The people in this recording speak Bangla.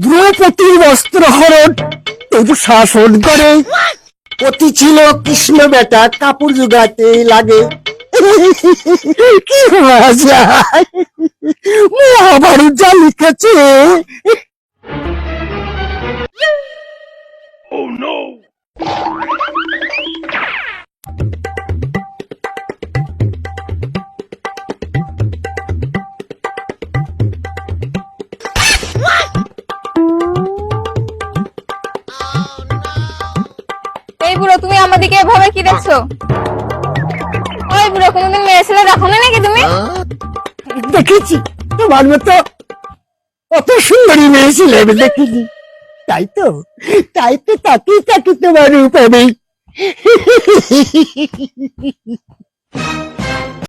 দ্রৌপদীর বস্ত্রহরণ তোর শাসন করে। পতি ছিল কৃষ্ণ বেটা, কাপড় জোগাতে লাগে। কি মজা! মহাভারত যা লিখেছে। এই বুড়ো, তুমি আমাদেরকে এভাবে কি দেখছো? ওই বুড়ো, কোনোদিন মেয়ে ছেলে দেখো না নাকি তুমি? দেখেছি, তোমার মতো অত সুন্দরী মেয়ে ছিল আমি দেখিনি। তাই তো তাকিয়ে তোমার রূপ আমি।